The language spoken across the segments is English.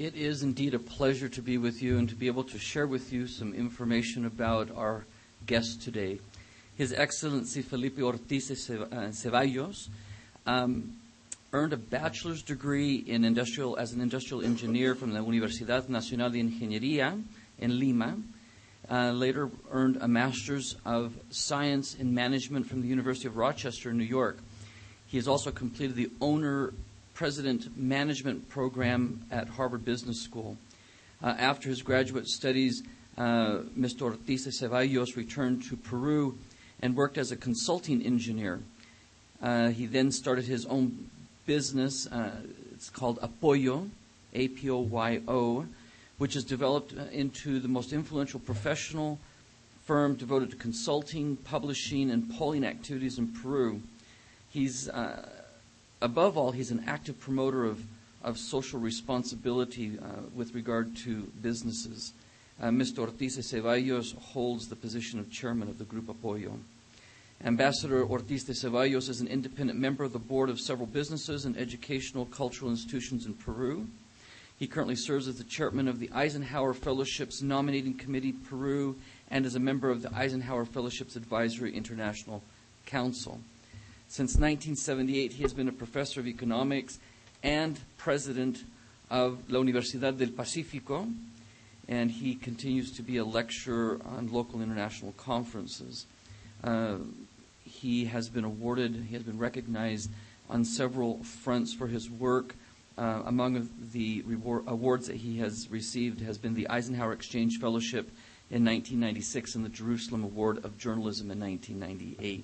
It is indeed a pleasure to be with you and to be able to share with you some information about our guest today. His Excellency Felipe Ortiz Zevallos earned a bachelor's degree as an industrial engineer from the Universidad Nacional de Ingeniería in Lima. Later earned a master's of science in management from the University of Rochester, New York. He has also completed the Owner-President Management Program at Harvard Business School. After his graduate studies, Mr. Ortiz Zevallos returned to Peru and worked as a consulting engineer. He then started his own business. It's called Apoyo, A-P-O-Y-O, which has developed into the most influential professional firm devoted to consulting, publishing, and polling activities in Peru. He's, above all, he's an active promoter of social responsibility with regard to businesses. Mr. Ortiz Zevallos holds the position of chairman of the Group Apoyo. Ambassador Ortiz de Zevallos is an independent member of the board of several businesses and educational cultural institutions in Peru. He currently serves as the chairman of the Eisenhower Fellowships Nominating Committee, Peru, and is a member of the Eisenhower Fellowships Advisory International Council. Since 1978, he has been a professor of economics and president of La Universidad del Pacífico, and he continues to be a lecturer on local international conferences. He has been recognized on several fronts for his work. Among the awards that he has received has been the Eisenhower Exchange Fellowship in 1996 and the Jerusalem Award of Journalism in 1998.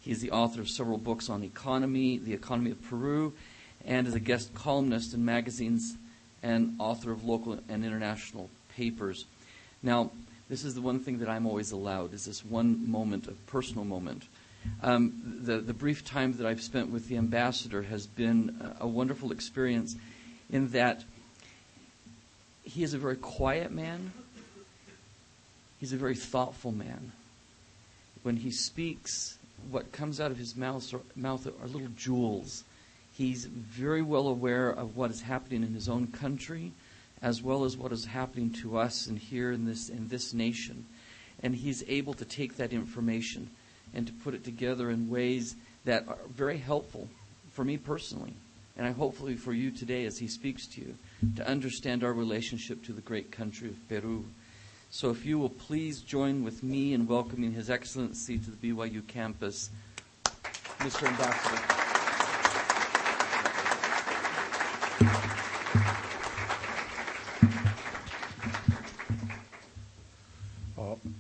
He is the author of several books on economy, the economy of Peru, and is a guest columnist in magazines and author of local and international papers. Now, this is the one thing that I'm always allowed, is this one moment, a personal moment. The brief time that I've spent with the ambassador has been a wonderful experience in that he is a very quiet man. He's a very thoughtful man. When he speaks, what comes out of his mouth are little jewels. He's very well aware of what is happening in his own country, as well as what is happening to us and here in this nation. And he's able to take that information and to put it together in ways that are very helpful for me personally, and hopefully for you today as he speaks to you, to understand our relationship to the great country of Peru. So if you will please join with me in welcoming His Excellency to the BYU campus, Mr. Ambassador.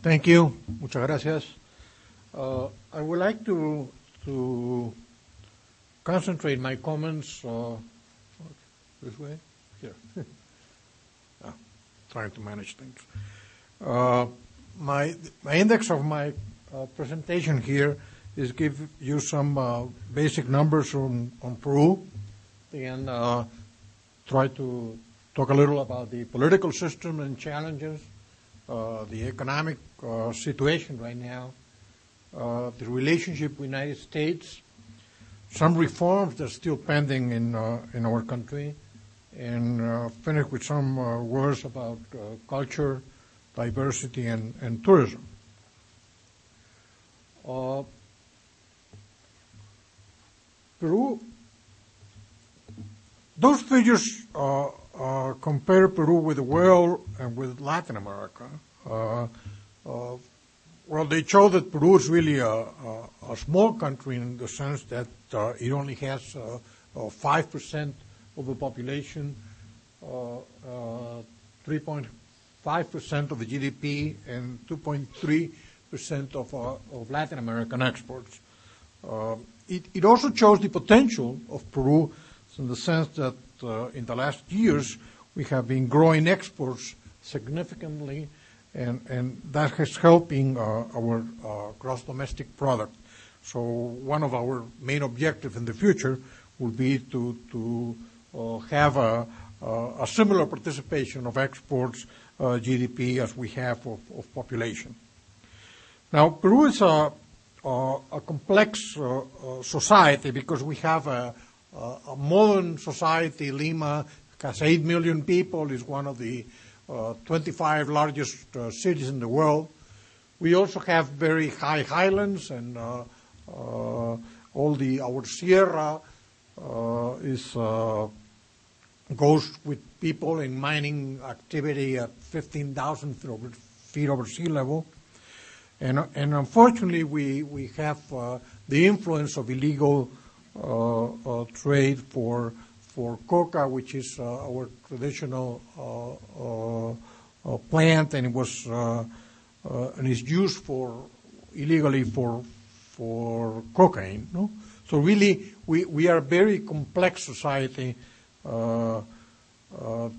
Thank you. Muchas gracias. I would like to concentrate my comments this way. Here. Trying to manage things. My index of my presentation here is give you some basic numbers on Peru, and try to talk a little about the political system and challenges, the economic situation right now, the relationship with the United States, some reforms that are still pending in our country, and finish with some words about culture, diversity, and tourism. Peru, those figures compare Peru with the world and with Latin America. Well, they show that Peru is really a small country in the sense that it only has 5% of the population, 3.5% of the GDP, and 2.3% of Latin American exports. It also shows the potential of Peru in the sense that in the last years we have been growing exports significantly, and that is helping our gross domestic product. So one of our main objectives in the future will be to have a similar participation of exports GDP as we have of population. Now, Peru is a complex society because we have a modern society. Lima has 8 million people, is one of the 25 largest cities in the world. We also have very high highlands, and our Sierra goes with people in mining activity at 15,000 feet over sea level. And unfortunately, we have the influence of illegal trade for coca, which is our traditional plant, and it was and is used illegally for cocaine. No? So really, we are a very complex society,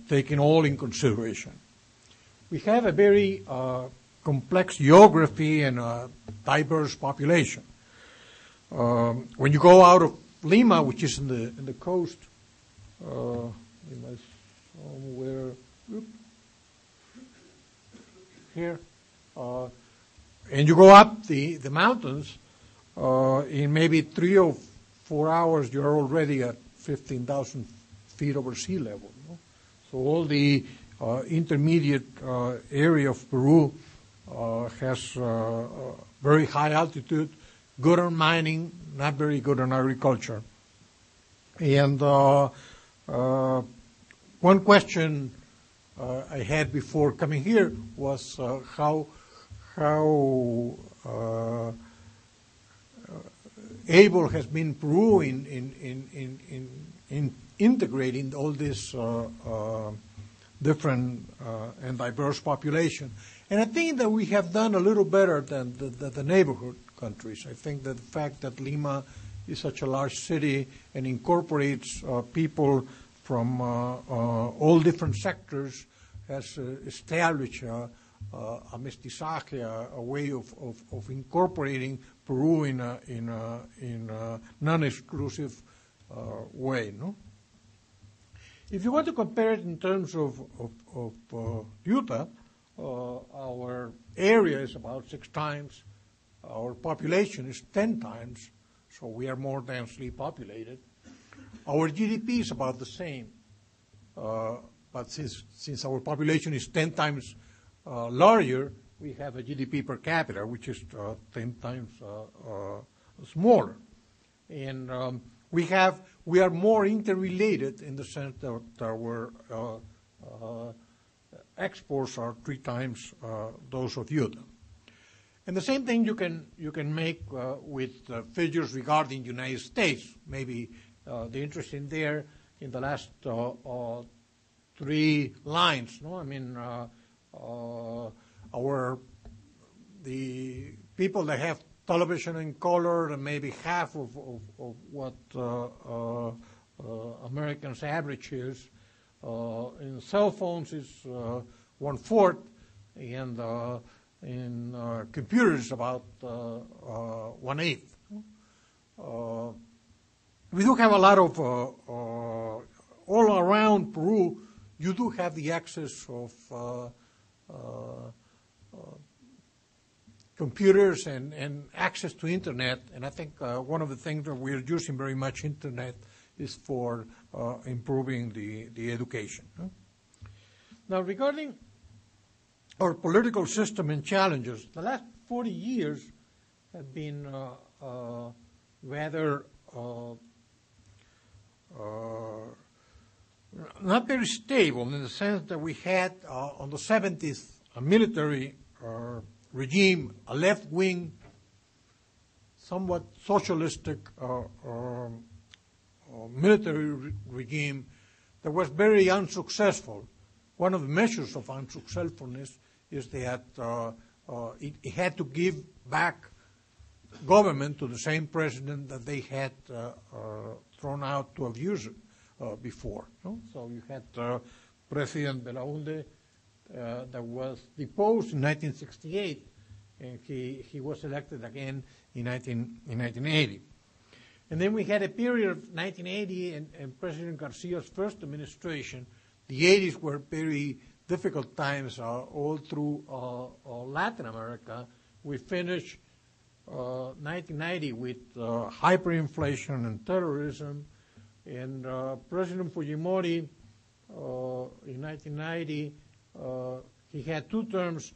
taking all in consideration. We have a very complex geography and a diverse population. When you go out of Lima, which is in the coast, somewhere here, and you go up the mountains, in maybe 3 or 4 hours, you're already at 15,000 feet over sea level. No? So all the intermediate area of Peru has very high altitude, good on mining, not very good on agriculture. And one question I had before coming here was how able has been Peru in integrating all this different and diverse population. And I think that we have done a little better than the neighborhood countries. I think that the fact that Lima is such a large city and incorporates people from all different sectors has established a mestizaje, a way of incorporating Peru in a non-exclusive way. No? If you want to compare it in terms of Utah, our area is about 6 times. Our population is 10 times, so we are more densely populated. Our GDP is about the same, but since our population is 10 times larger, we have a GDP per capita which is 10 times smaller. And we are more interrelated in the sense that our exports are 3 times those of Utah. And the same thing you can make with figures regarding the United States. Maybe the interest in there in the last 3 lines. No, I mean the people that have television in color, and maybe half of what Americans' average is. In cell phones is 1/4, and in computers about 1/8. We do have a lot of all around Peru. You do have the access of computers and access to internet, and I think one of the things that we're using very much internet is for improving the education. Now, regarding our political system and challenges, the last 40 years have been rather not very stable, in the sense that we had on the 70s a military regime, a left-wing, somewhat socialistic military regime that was very unsuccessful. One of the measures of unsuccessfulness is that it had to give back government to the same president that they had thrown out to abuse it before. No? So you had President Belaunde that was deposed in 1968, and he was elected again in 1980. And then we had a period of 1980 and President Garcia's first administration. The 80s were very difficult times all through Latin America. We finished 1990 with hyperinflation and terrorism, and President Fujimori in 1990, he had 2 terms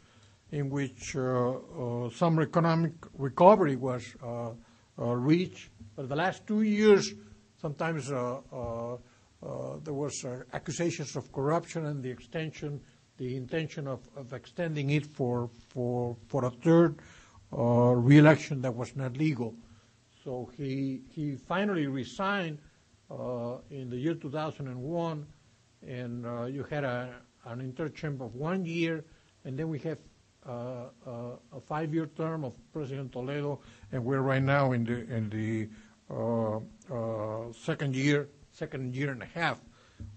in which some economic recovery was reached. But the last 2 years, sometimes there was accusations of corruption and the intention of extending it for a third re-election that was not legal. So he finally resigned in the year 2001, and you had an interterm of 1 year, and then we have a 5-year term of President Toledo, and we're right now in the second year and a half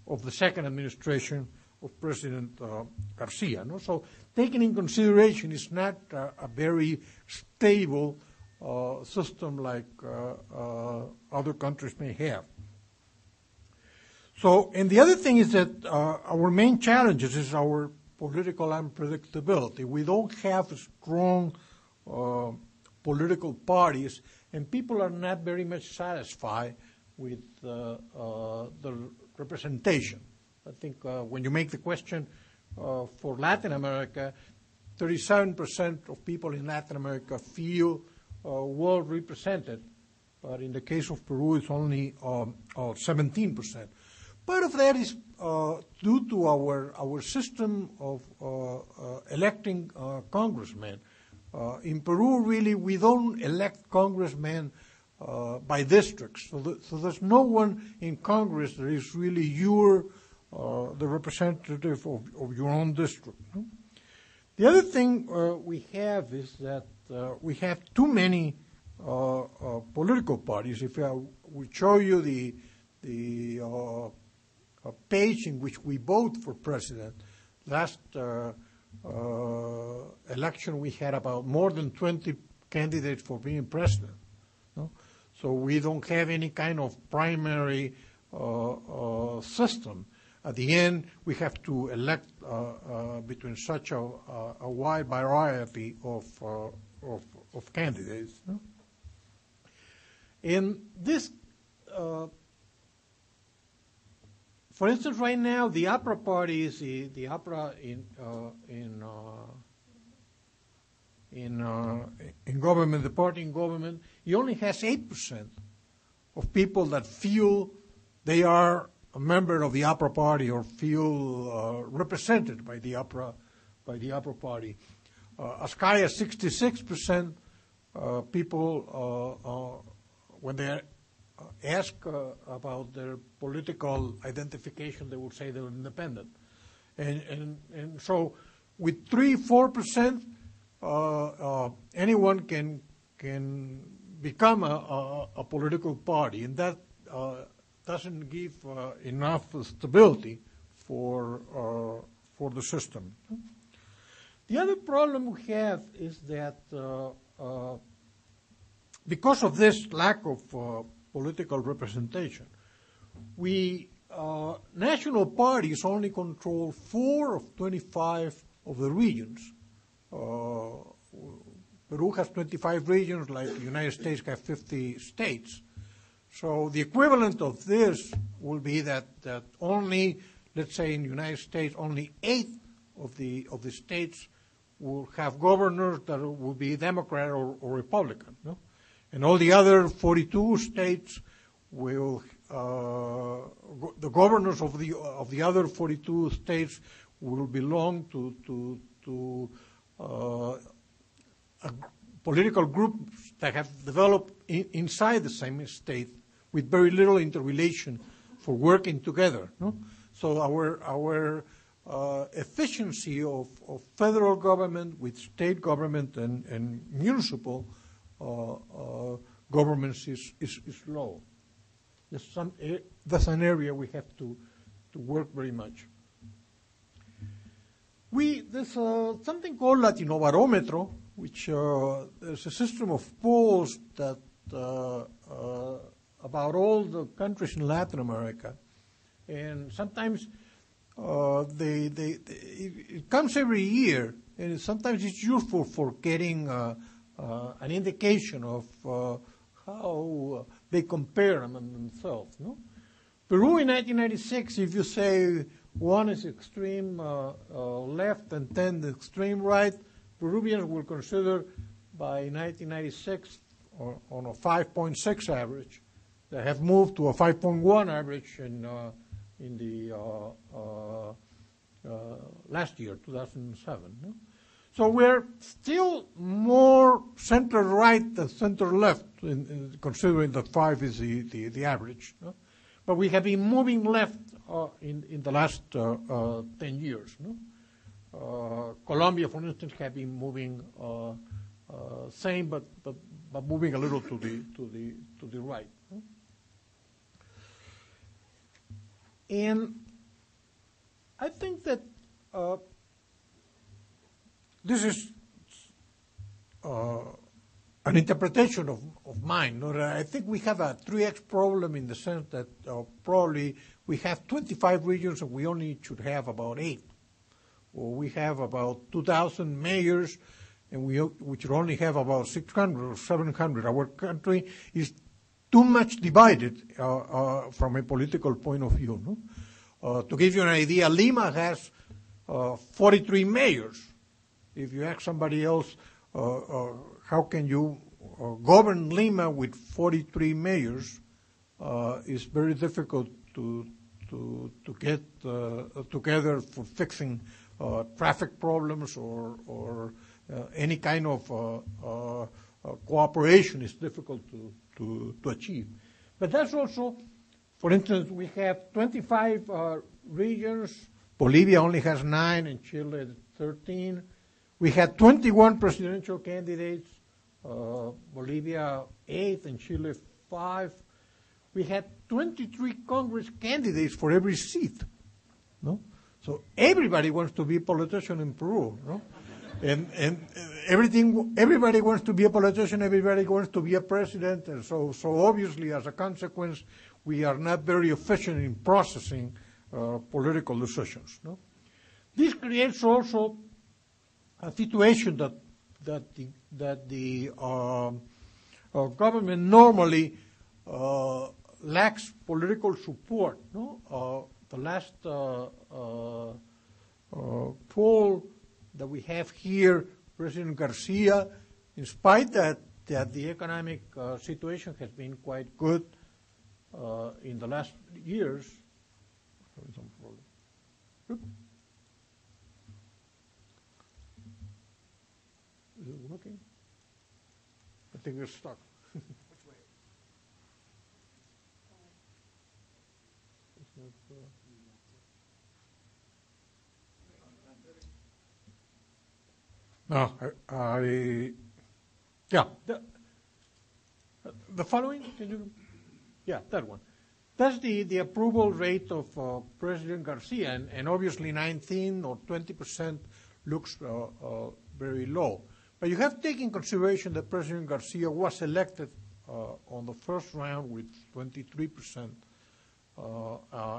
of the second administration of President Garcia. No? So taken in consideration, it's not a very stable system like other countries may have. So, and the other thing is that our main challenges is our political unpredictability. We don't have strong political parties, and people are not very much satisfied with the representation. I think when you make the question for Latin America, 37% of people in Latin America feel well represented, but in the case of Peru, it's only 17%. Part of that is due to our system of electing congressmen. In Peru, really, we don't elect congressmen by districts. So there's no one in Congress that is really the representative of your own district. No? The other thing we have is that we have too many political parties. If we show you the page in which we vote for president, last election we had about more than 20 candidates for being president. No? So we don't have any kind of primary system. At the end, we have to elect between such a wide variety of candidates. No? And this, for instance, right now, the APRA party is the APRA in government, the party in government. It only has 8% of people that feel they are a member of the APRA party or feel represented by the APRA party. As high as 66% people, when they ask about their political identification, they will say they're independent. And so with 3-4%, anyone can become a political party, and that doesn't give enough stability for the system. The other problem we have is that because of this lack of political representation, national parties only control 4 of 25 of the regions. Peru has 25 regions, like the United States have 50 states. So the equivalent of this will be that only, let's say in the United States, only 8 of the states will have governors that will be Democrat or Republican. No? And all the other 42 states will, the governors of the other 42 states will belong to political groups that have developed inside the same state with very little interrelation for working together. No? So our efficiency of federal government with state government and municipal governments is low. That's an area we have to work very much. There's something called Latinobarometro, which is a system of polls that about all the countries in Latin America, and sometimes it comes every year, and sometimes it's useful for getting an indication of how they compare among themselves. No? Peru in 1996, if you say 1 is extreme left and 10 the extreme right. Peruvians will consider by 1996 on a 5.6 average. They have moved to a 5.1 average in the last year, 2007. No? So we're still more center-right than center-left, considering that 5 is the average. No? But we have been moving left in the last 10 years. No? Colombia, for instance, have been moving same, but moving a little to the right. No? And I think that this is an interpretation of mine. I think we have a 3x problem in the sense that probably we have 25 regions and we only should have about 8. Or we have about 2,000 mayors and we should only have about 600 or 700. Our country is too much divided from a political point of view. No? To give you an idea, Lima has 43 mayors. If you ask somebody else, how can you govern Lima with 43 mayors, it's very difficult to get together for fixing traffic problems or any kind of cooperation is difficult to achieve. But that's also, for instance, we have 25 regions. Bolivia only has 9 and Chile 13. We had 21 presidential candidates, Bolivia 8 and Chile 5. We had 23 Congress candidates for every seat. No? So everybody wants to be a politician in Peru. No? And everybody wants to be a politician, everybody wants to be a president. And so obviously, as a consequence, we are not very efficient in processing political decisions. No? This creates also a situation that the government normally lacks political support. No? The last poll that we have here, President Garcia, in spite that the economic situation has been quite good in the last years. Is it working? I think we're stuck. Which way? It's not, yeah. The following, can you? Yeah, that one. That's the approval rate of President Garcia, and obviously 19 or 20% looks very low. But you have to take in consideration that President Garcia was elected on the first round with 23%,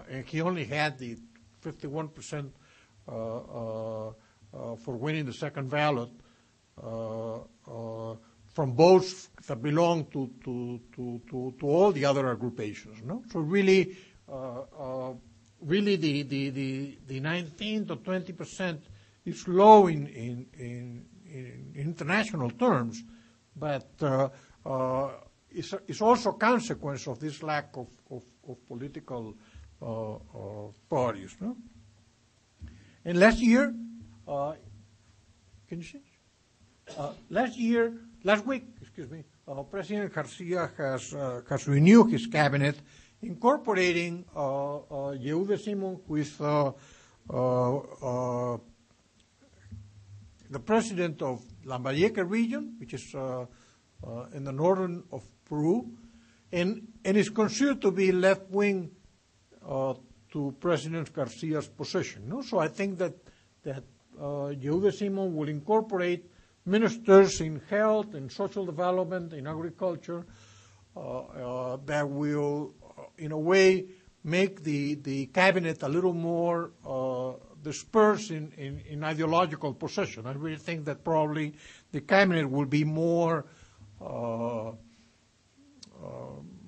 and he only had the 51% for winning the second ballot from votes that belong to all the other agrupations. No? So really, the 19 to 20% is low in international terms, but it's also a consequence of this lack of political parties. No? And last year, can you change? Last week, President Garcia has renewed his cabinet, incorporating Yehuda Simon, who is the president of Lambayeque region, which is in the northern of Peru, and is considered to be left-wing to President Garcia's position. No? So I think that Yehuda Simon will incorporate ministers in health, in social development, in agriculture, that will, in a way, make the cabinet a little more dispersed in ideological position. I really think that probably the cabinet will be more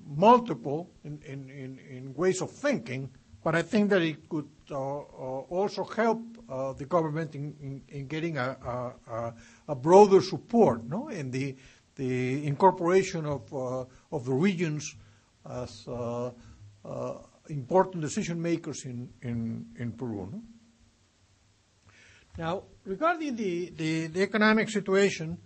multiple in ways of thinking but I think that it could also help the government in getting a broader support, no, in the incorporation of the regions as important decision makers in Peru. No? Now, regarding the economic situation,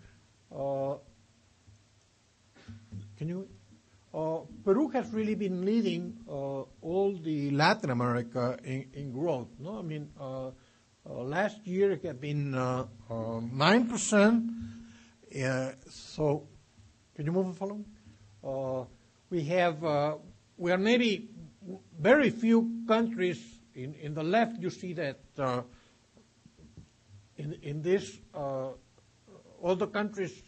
Peru has really been leading all the Latin America in growth. No, I mean, last year it had been 9%. So, can you move the following? We are maybe very few countries in the left. You see that in this all the countries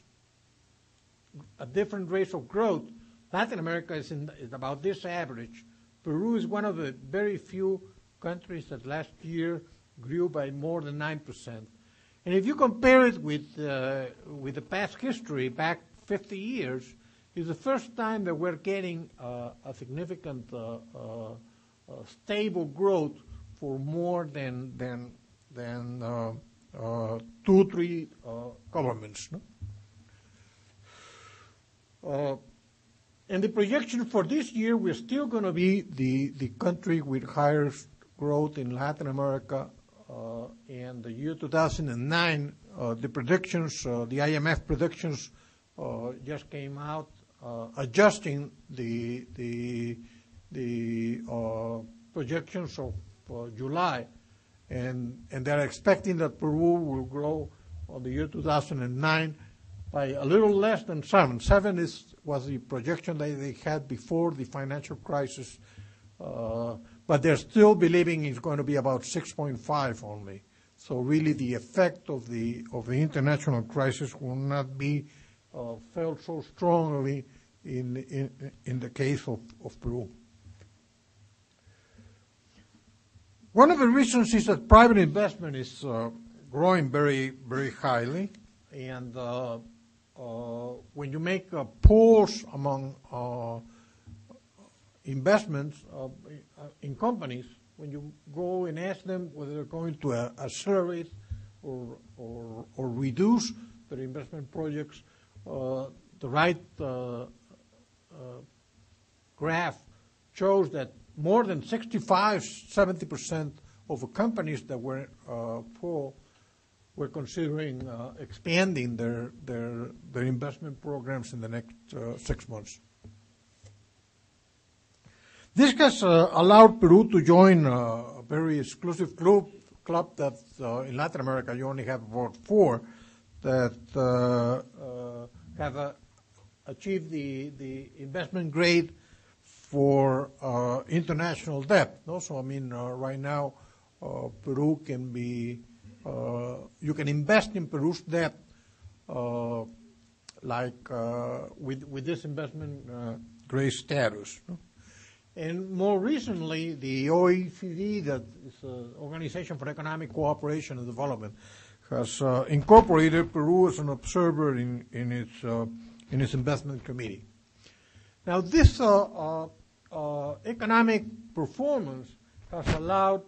at different rates of growth. Latin America is about this average. Peru is one of the very few countries that last year grew by more than 9%. And if you compare it with the past history, back 50 years, it's the first time that we're getting a significant stable growth for more than 2-3 governments. No? And the projection for this year, we're still going to be the country with highest growth in Latin America. And the year 2009, the predictions, the IMF predictions, just came out, adjusting the projections of July, and they're expecting that Peru will grow on the year 2009 by a little less than 7. 7 was the projection that they had before the financial crisis, but they're still believing it's going to be about 6.5 only. So really, the effect of the international crisis will not be felt so strongly in the case of Peru. One of the reasons is that private investment is growing very, very highly, and when you make polls among investments in companies, when you go and ask them whether they're going to accelerate or reduce their investment projects, the right graph shows that more than 65-70% of the companies that were polled were considering expanding their investment programs in the next 6 months. This has allowed Peru to join a very exclusive club that in Latin America you only have about 4 that have achieved the investment grade for international debt. Also, I mean, right now Peru can be you can invest in Peru's debt with this investment grade status. No? And more recently, the OECD, that is an Organization for Economic Cooperation and Development, has incorporated Peru as an observer in its investment committee. Now, this economic performance has allowed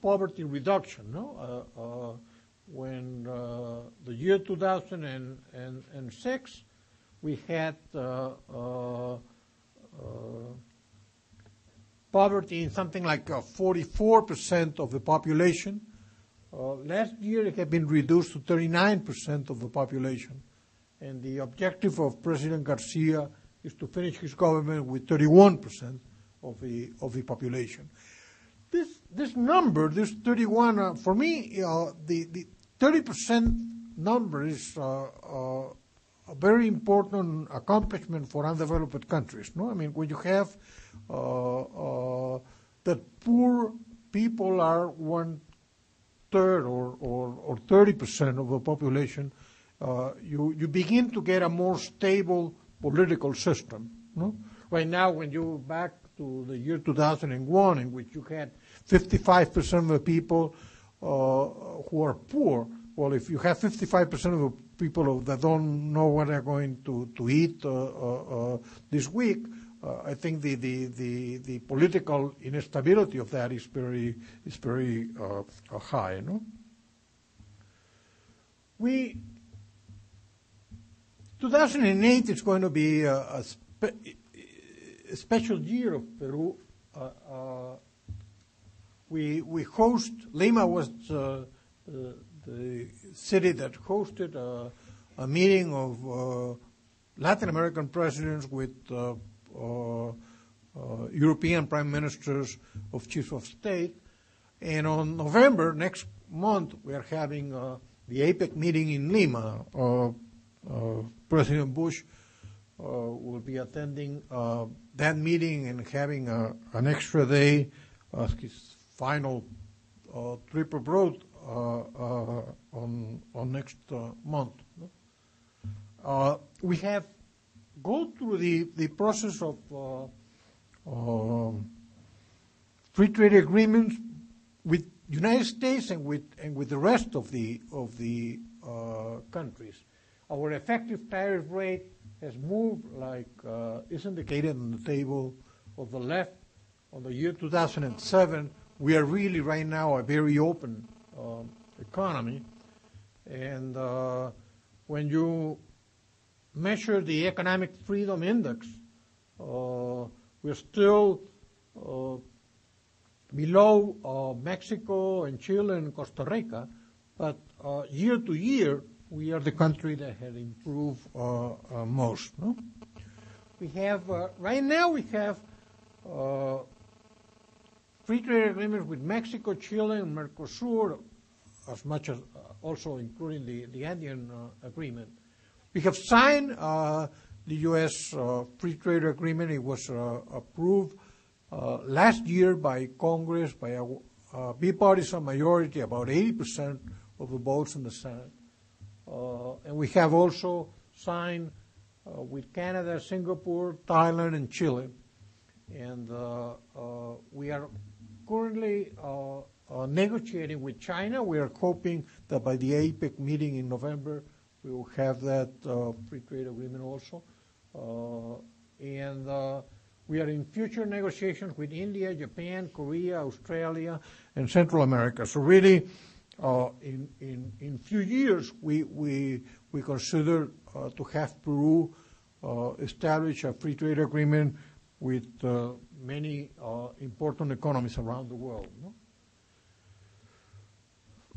poverty reduction. No? When the year 2006, we had poverty in something like 44% of the population. Last year, it had been reduced to 39% of the population. And the objective of President Garcia is to finish his government with 31% of the population. This number, this 31, for me, the 30% number is a very important accomplishment for undeveloped countries. No, I mean, when you have that poor people are 1/3 or 30% of the population, you begin to get a more stable political system. No? Right now, when you back to the year 2001, in which you had 55% of the people who are poor, well, if you have 55% of the people that don't know what they're going to eat this week, I think the political instability of that is very high. No? 2008 is going to be a special year of Peru. We host, Lima was the city that hosted a meeting of Latin American presidents with European prime ministers of chiefs of state. And on November, next month, we are having the APEC meeting in Lima. President Bush will be attending that meeting and having an extra day as his final trip abroad on next month. We have go through the process of free trade agreements with United States and with the rest of the countries. Our effective tariff rate has moved, like is indicated on the table of the left. On the year 2007, we are really right now a very open economy, and when you measure the economic freedom index, we're still below Mexico and Chile and Costa Rica, but year to year, we are the country that has improved most. No? We have, right now we have free trade agreements with Mexico, Chile, and Mercosur, as much as also including the Andean agreement. We have signed the U.S. Free Trade Agreement. It was approved last year by Congress by a bipartisan majority, about 80% of the votes in the Senate. And we have also signed with Canada, Singapore, Thailand, and Chile. And we are currently negotiating with China. We are hoping that by the APEC meeting in November, we will have that free trade agreement also. And we are in future negotiations with India, Japan, Korea, Australia, and Central America. So really, in few years, we consider to have Peru establish a free trade agreement with many important economies around the world.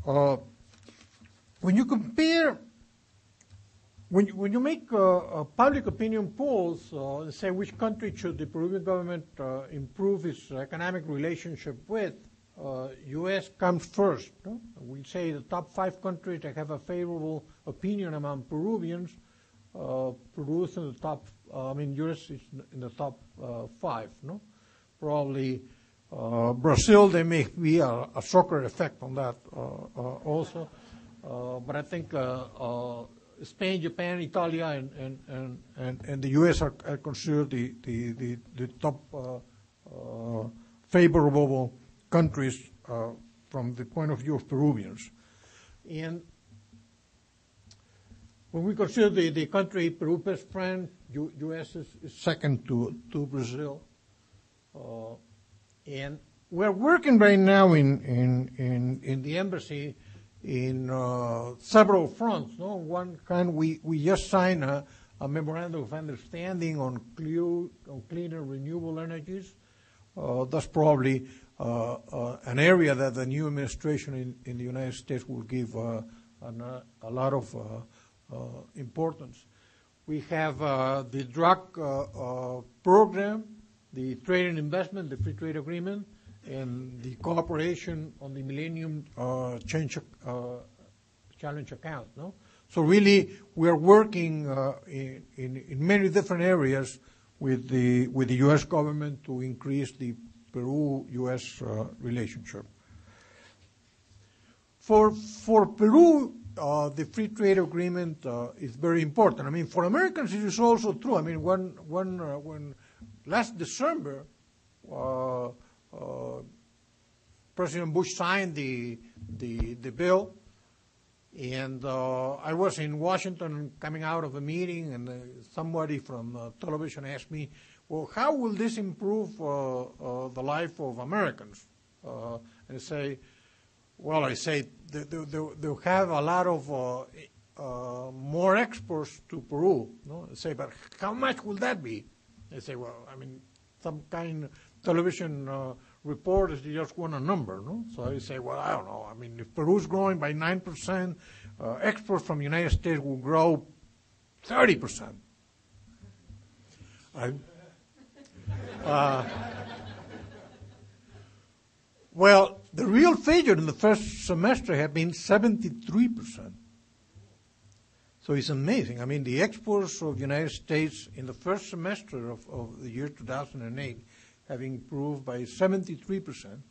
No? When you compare, when you make public opinion polls and say which country should the Peruvian government improve its economic relationship with, U.S. comes first. No? We say the top 5 countries that have a favorable opinion among Peruvians. Peru is in the top, U.S. is in the top 5. No? Probably Brazil, there may be a soccer effect on that also. But I think Spain, Japan, Italy, and the U.S. are considered the top favorable countries from the point of view of Peruvians. And when we consider the country Peru's best friend, U.S. is second to Brazil. And we're working right now in the embassy in several fronts. No? On one hand, we just signed a memorandum of understanding on clean and renewable energies. That's probably an area that the new administration in the United States will give a lot of importance. We have the drug program, the trade and investment, the free trade agreement, and the cooperation on the Millennium Challenge account. No? So really, we are working in many different areas with the U.S. government to increase the Peru-U.S. relationship. For Peru, the free trade agreement is very important. I mean, for Americans, it is also true. I mean, when last December, President Bush signed the bill, and I was in Washington coming out of a meeting, and somebody from television asked me, well, how will this improve the life of Americans? And I say, they'll have a lot of more exports to Peru. No? I say, but how much will that be? They say, well, I mean, some kind of television report is just want a number. No? So I say, well, I don't know. I mean, if Peru's growing by 9%, exports from the United States will grow 30%. Well, the real figure in the first semester had been 73%. So it's amazing. I mean, the exports of the United States in the first semester of the year 2008 have improved by 73%.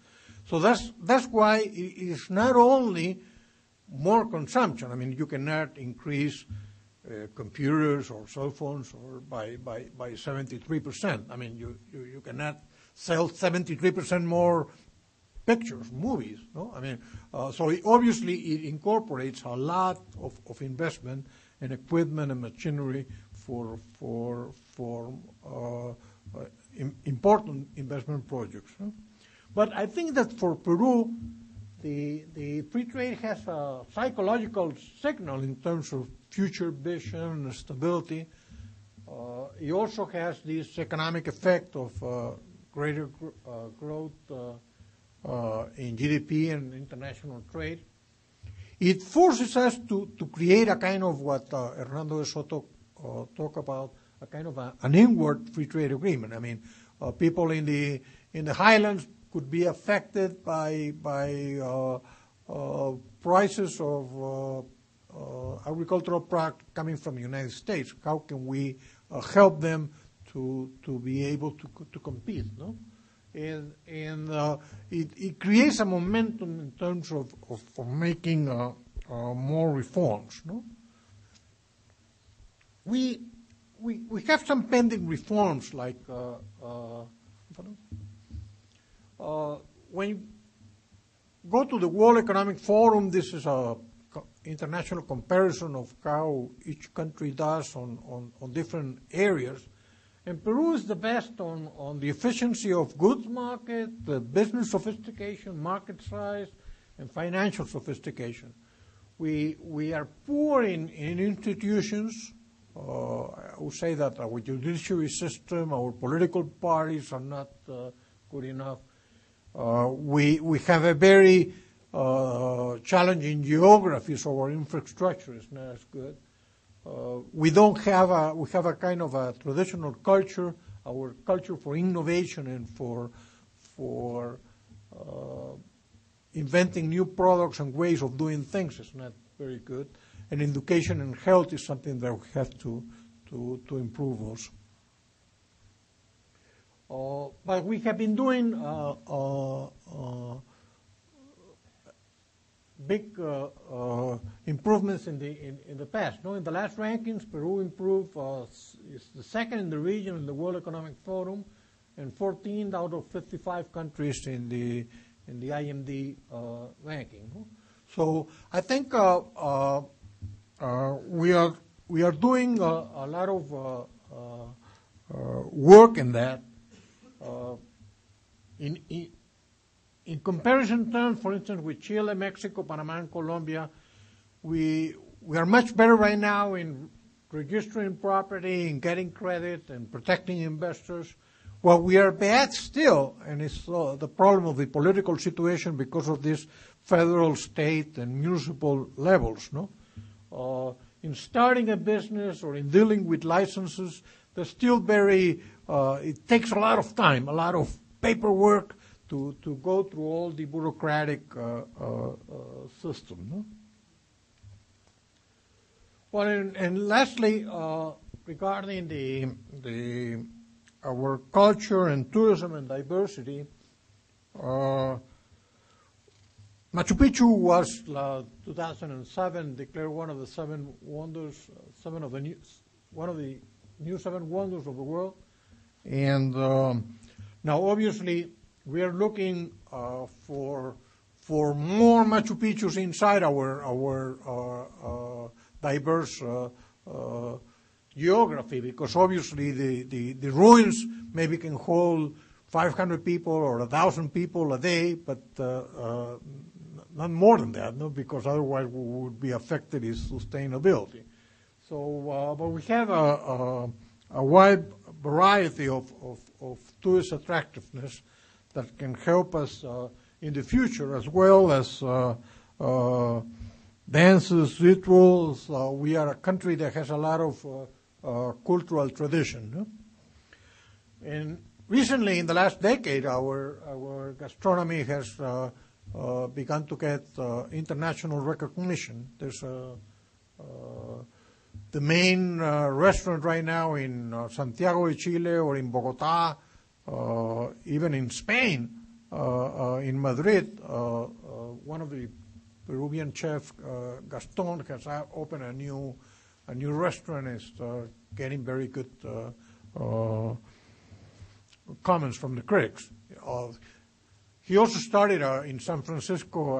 So that's why it is not only more consumption. I mean, you cannot increase computers or cell phones or by 73%. I mean, you cannot sell 73% more pictures, movies. No, I mean, so obviously it incorporates a lot of investment in equipment and machinery for important investment projects. No? But I think that for Peru, the free trade has a psychological signal in terms of future vision and stability. It also has this economic effect of greater growth in GDP and international trade. It forces us to create a kind of what Hernando de Soto talked about, a kind of an inward free trade agreement. I mean, people in the highlands could be affected by prices of agricultural product coming from the United States. How can we help them to be able to compete? No, and it creates a momentum in terms of making more reforms. No, we have some pending reforms like. When you go to the World Economic Forum, this is a international comparison of how each country does on different areas. And Peru is the best on the efficiency of goods market, the business sophistication, market size, and financial sophistication. We are poor in institutions. I would say that our judiciary system, our political parties are not good enough. We have a very challenging geography, so our infrastructure is not as good. We have a kind of a traditional culture, our culture for innovation and for inventing new products and ways of doing things is not very good. And education and health is something that we have to improve also. But we have been doing big improvements in the past. No, in the last rankings, Peru improved. Is the second in the region in the World Economic Forum, and 14 out of 55 countries in the IMD ranking. No? So I think we are doing a lot of work in that. In comparison terms, for instance, with Chile, Mexico, Panama, and Colombia, we are much better right now in registering property, in getting credit, and protecting investors. Well, we are bad still, and it's the problem of the political situation because of this federal, state, and municipal levels. No, in starting a business or in dealing with licenses, there's still it takes a lot of time, a lot of paperwork to go through all the bureaucratic system. No? Well, and lastly, regarding our culture and tourism and diversity, Machu Picchu was 2007 declared one of the seven wonders, one of the new seven wonders of the world. And now, obviously, we are looking for more Machu Picchus inside our diverse geography, because obviously the ruins maybe can hold 500 people or 1,000 people a day, but not more than that, no, because otherwise we would be affected in sustainability. So, but we have a wide variety of tourist attractiveness that can help us in the future, as well as dances, rituals. We are a country that has a lot of cultural tradition. No? And recently, in the last decade, our gastronomy has begun to get international recognition. There's the main restaurant right now in Santiago de Chile or in Bogotá, even in Spain, in Madrid. One of the Peruvian chef, Gaston, has opened a new restaurant. Is getting very good comments from the critics. He also started in San Francisco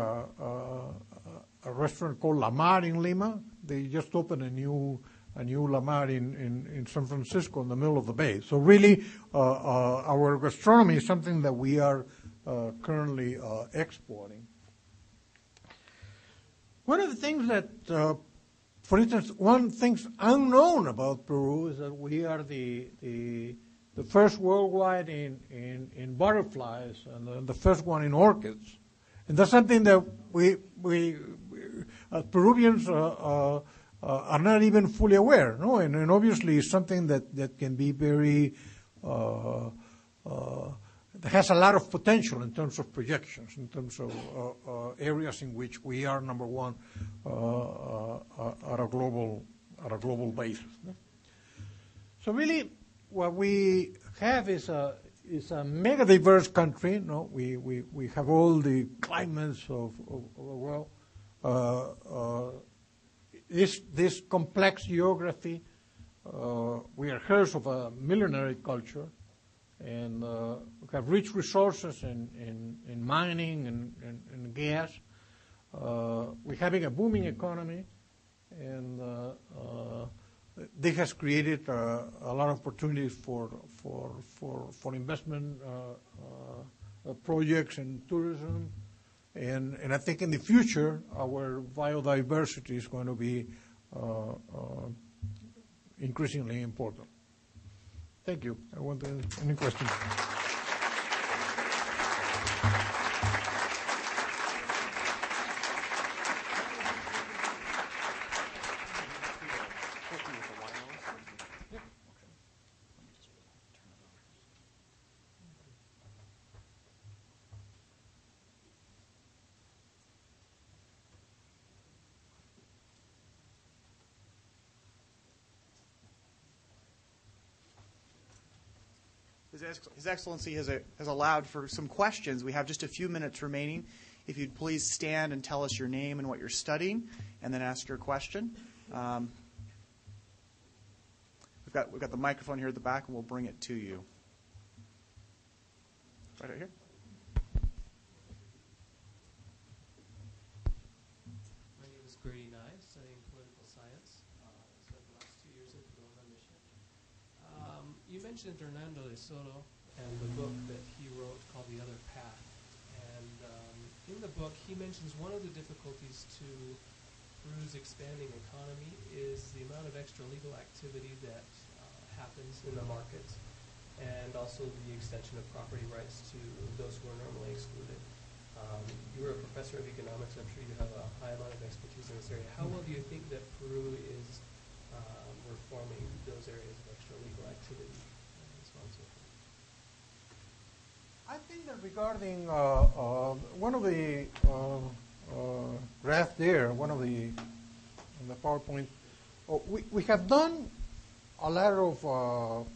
a restaurant called La Mar in Lima. They just opened a new La Mar in San Francisco in the middle of the bay. So really, our gastronomy is something that we are currently exporting. One of the things that, for instance, one thing's unknown about Peru is that we are the first worldwide in butterflies and the first one in orchids. And that's something that we Peruvians are not even fully aware, no? And obviously it's something that can be very, that has a lot of potential in terms of projections, in terms of areas in which we are number one at a global basis. No? So really, what we have is a mega diverse country. No, we have all the climates of the world. This complex geography. We are heirs of a millenary culture, and we have rich resources in mining and gas. We're having a booming economy, and this has created a lot of opportunities for investment projects and tourism. And I think in the future, our biodiversity is going to be increasingly important. Thank you. I want any questions. His Excellency has allowed for some questions. We have just a few minutes remaining. If you'd please stand and tell us your name and what you're studying, and then ask your question. We've got the microphone here at the back, and we'll bring it to you. Right out here. My name is Grady Nye, studying political science. Spent the last 2 years at the Peruvian mission. You mentioned Hernando de Soto and the book that he wrote called The Other Path. And in the book, he mentions one of the difficulties to Peru's expanding economy is the amount of extra legal activity that happens in the markets, and also the extension of property rights to those who are normally excluded. You were a professor of economics. I'm sure you have a high amount of expertise in this area. How well do you think that Peru is reforming those areas of extra legal activity and so on and so forth? I think that regarding one of the graphs there, one of the on the PowerPoint, we have done a lot of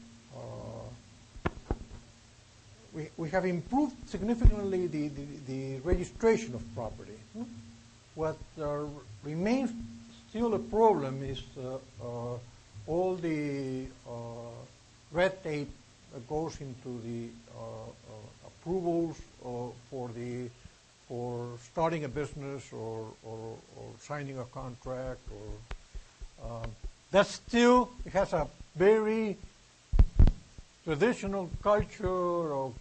we have improved significantly the registration of property. What remains still a problem is all the red tape that goes into the approvals for starting a business or signing a contract. Or that still has a very traditional culture of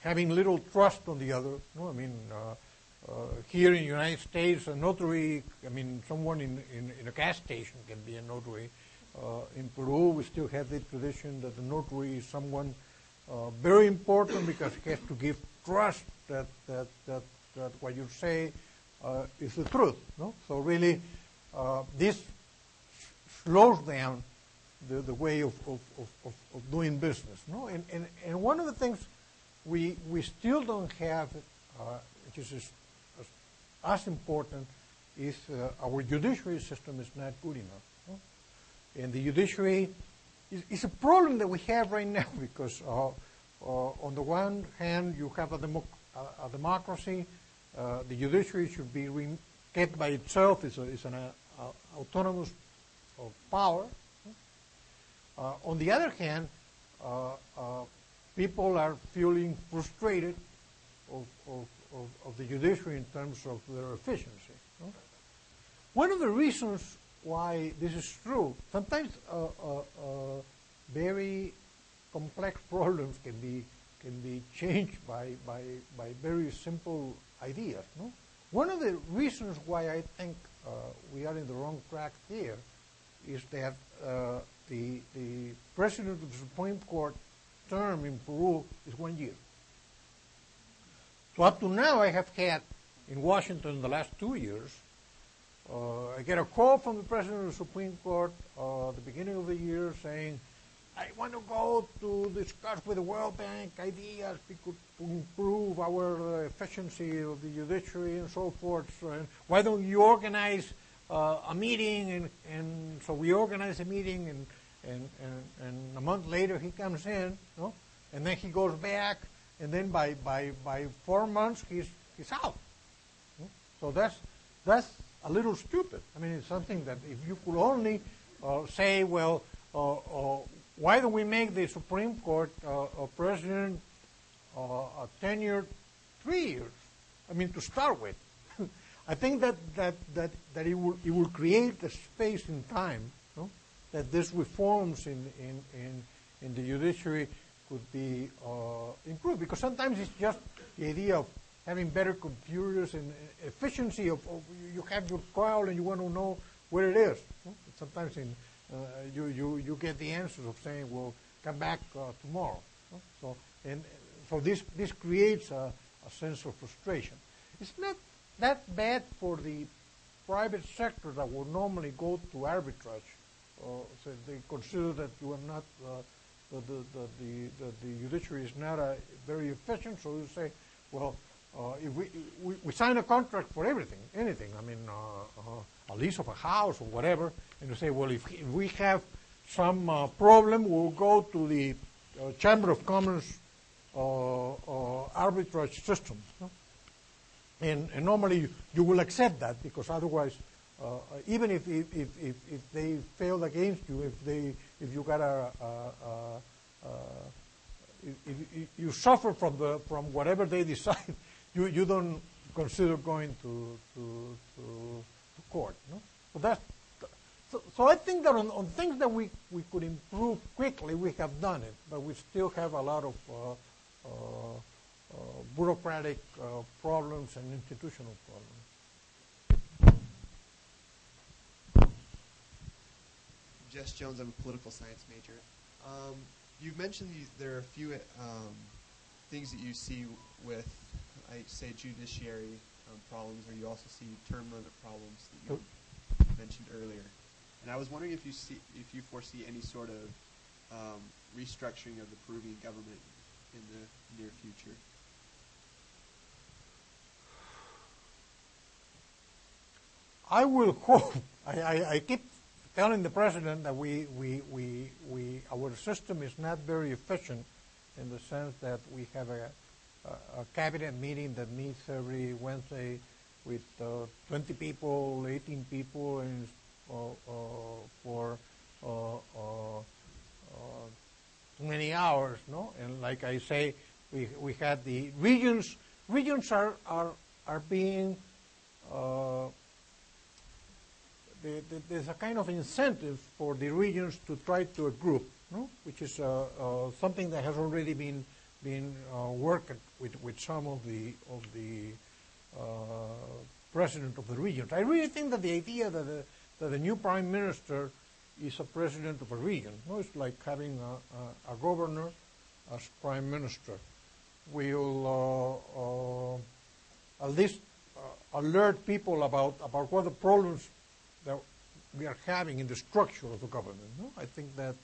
having little trust on the other. No, I mean, here in the United States, a notary, I mean, someone in a gas station can be a notary. In Peru, we still have the tradition that the notary is someone very important because he has to give trust that what you say is the truth. No? So really, this slows down the way of doing business. No? And one of the things we still don't have, which is as important, is our judiciary system is not good enough. No? And the judiciary is a problem that we have right now because on the one hand you have a democracy, the judiciary should be kept by itself, it's an autonomous power. On the other hand, people are feeling frustrated of the judiciary in terms of their efficiency. No? One of the reasons why this is true, sometimes very complex problems can be changed by very simple ideas. No? One of the reasons why I think we are in the wrong track here is that the president of the Supreme Court term in Peru is 1 year. So up to now I have had in Washington the last 2 years, I get a call from the president of the Supreme Court at the beginning of the year saying, I want to go to discuss with the World Bank ideas to improve our efficiency of the judiciary and so forth. So, why don't you organize a meeting? And so we organize a meeting, and a month later he comes in, no? And then he goes back, and then by 4 months he's out. No? So that's a little stupid. I mean, it's something that if you could only say, well, why don't we make the Supreme Court a president a tenure 3 years? I mean, to start with. I think that it will create a space in time, no? That these reforms in the judiciary could be improved. Because sometimes it's just the idea of having better computers and efficiency of you have your trial and you want to know where it is. No? Sometimes you get the answers of saying, well, come back tomorrow. No? So this creates a sense of frustration. It's not that bad for the private sector that would normally go to arbitrage. So they consider that you are not, the judiciary is not very efficient, so you say, well, if we sign a contract for anything, I mean, a lease of a house or whatever, and you say, well, if we have some problem, we'll go to the Chamber of Commerce arbitrage system. No? And normally you will accept that because otherwise, even if they failed against you, if you got if you suffer from whatever they decide, you don't consider going to court. No? So I think that on things that we could improve quickly, we have done it, but we still have a lot of bureaucratic problems and institutional problems. Jess Jones, I'm a political science major. You've mentioned there are a few things that you see with, I say, judiciary problems, or you also see term limit problems that you mentioned earlier. And I was wondering if you foresee any sort of restructuring of the Peruvian government in the near future. I will hope. I keep telling the president that our system is not very efficient in the sense that we have a cabinet meeting that meets every Wednesday with 20 people, 18 people, and for too many hours, no? And like I say, we had the regions. Regions are being there's a kind of incentive for the regions to try to group, no? Which is something that has already been worked with some of the president of the regions. I really think that the idea that the new prime minister is a president of a region, no? It's like having a governor as prime minister. Will at least alert people about what the problems that we are having in the structure of the government. No? I think that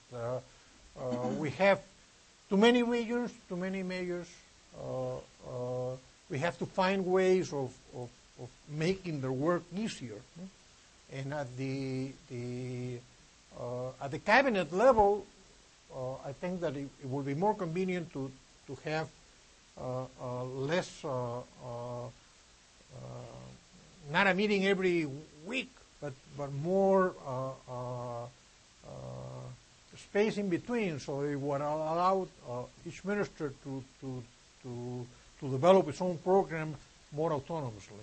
we have too many regions, too many mayors. We have to find ways of making their work easier. No? And at the cabinet level, I think that it will be more convenient to have less, not a meeting every week, but more space in between, so it would allow each minister to develop its own program more autonomously.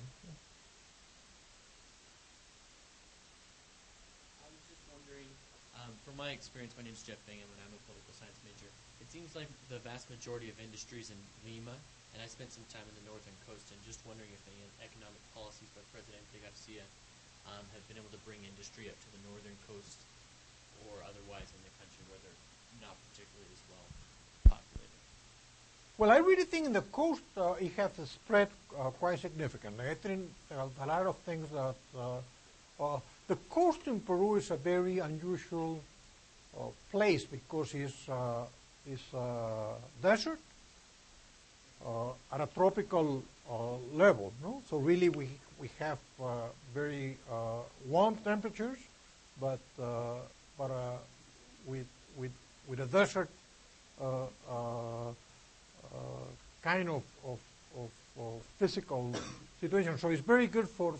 I was just wondering, from my experience, my name is Jeff Bingham, and I'm a political science major. It seems like the vast majority of industries in Lima, and I spent some time in the northern coast, and just wondering if any economic policies by Presidente Garcia have been able to bring industry up to the northern coast or otherwise in the country where they're not particularly as well populated. Well, I really think in the coast it has spread quite significantly. I think there are a lot of things that the coast in Peru is a very unusual place because it's desert at a tropical level. No? So really we have very warm temperatures, but with a desert kind of physical situation. So it's very good for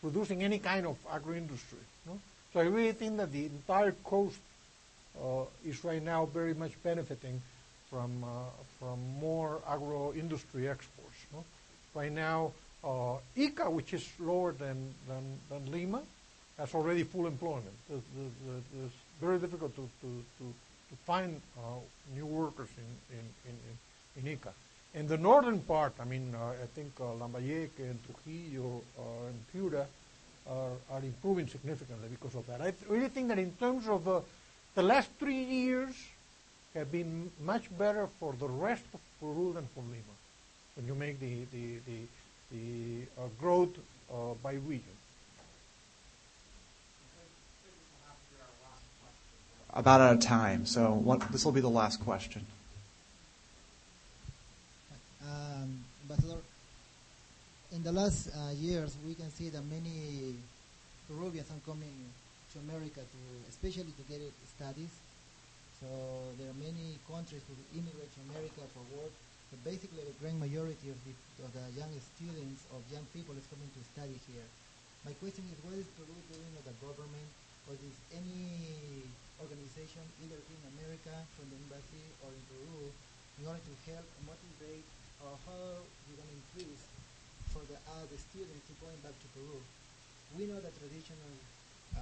producing any kind of agro-industry. No? So I really think that the entire coast is right now very much benefiting from more agro-industry exports. No? Right now, Ica, which is lower than Lima, has already full employment. It's very difficult to find new workers in Ica. In the northern part, I mean, I think Lambayeque and Trujillo and Piura are improving significantly because of that. I really think that in terms of the last 3 years have been much better for the rest of Peru than for Lima when you make the growth by region. About out of time, so this will be the last question. Ambassador, in the last years, we can see that many Peruvians are coming to America, especially to get studies. So there are many countries who immigrate to America for work, but basically the great majority of the young students, of young people, is coming to study here. My question is, what is Peru doing as a government, or is any organization, either in America, from the embassy, or in Peru, in order to help motivate, or how we're going to increase for the students to going back to Peru? We know the traditional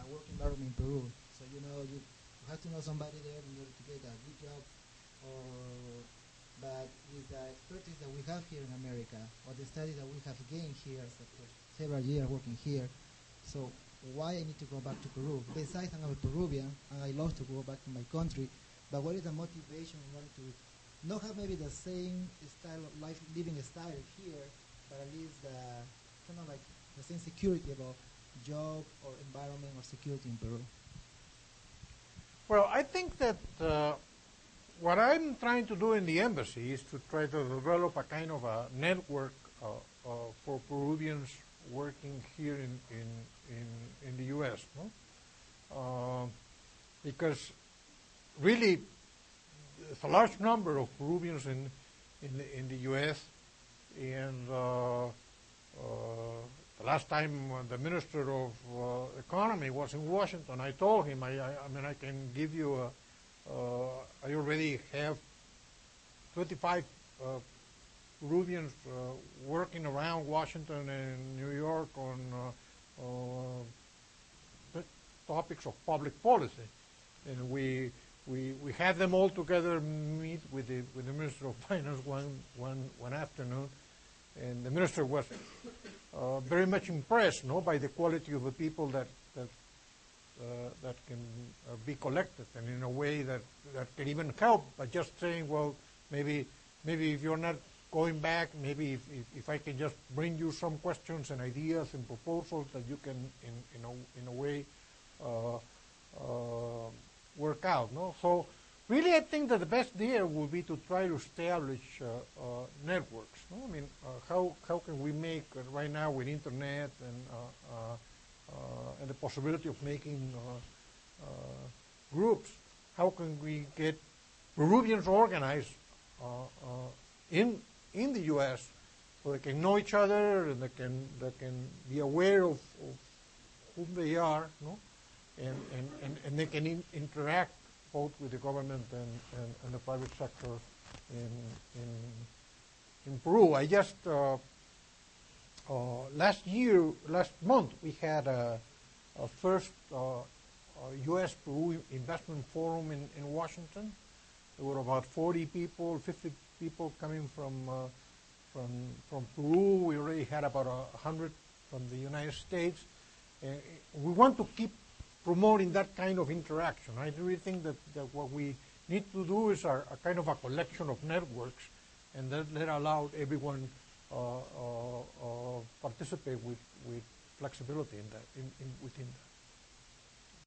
work environment in Peru, so you have to know somebody there in order to get a good job, but with the expertise that we have here in America, or the studies that we have gained here after several years working here, so why I need to go back to Peru? Besides, I'm a Peruvian, and I love to go back to my country, but what is the motivation in order to not have maybe the same style of life, living style here, but at least kind of like the same security about job or environment or security in Peru? Well, I think that what I'm trying to do in the embassy is to try to develop a kind of a network for Peruvians working here in the U.S. No? Because really, there's a large number of Peruvians in the U.S. and the last time the Minister of Economy was in Washington, I told him, I mean, I can give you I already have 25 Peruvians working around Washington and New York on topics of public policy. And we had them all together meet with the Minister of Finance one afternoon, and the minister was very much impressed, by the quality of the people that can be collected, and in a way that can even help by just saying, well, maybe if you're not going back, maybe if I can just bring you some questions and ideas and proposals that you can in a way work out. No? So really, I think that the best there will be to try to establish networks. No? I mean, how can we make right now with internet and the possibility of making groups? How can we get Peruvians organized in the U.S. so they can know each other and they can be aware of whom they are, no? And they can interact both with the government and the private sector in Peru. I just last month we had a first U.S.-Peru investment forum in Washington. There were about 40 people, 50 people coming from Peru. We already had about 100 from the United States. We want to keep promoting that kind of interaction. I really think that what we need to do is a kind of a collection of networks, and that allow everyone participate with flexibility in that, within that.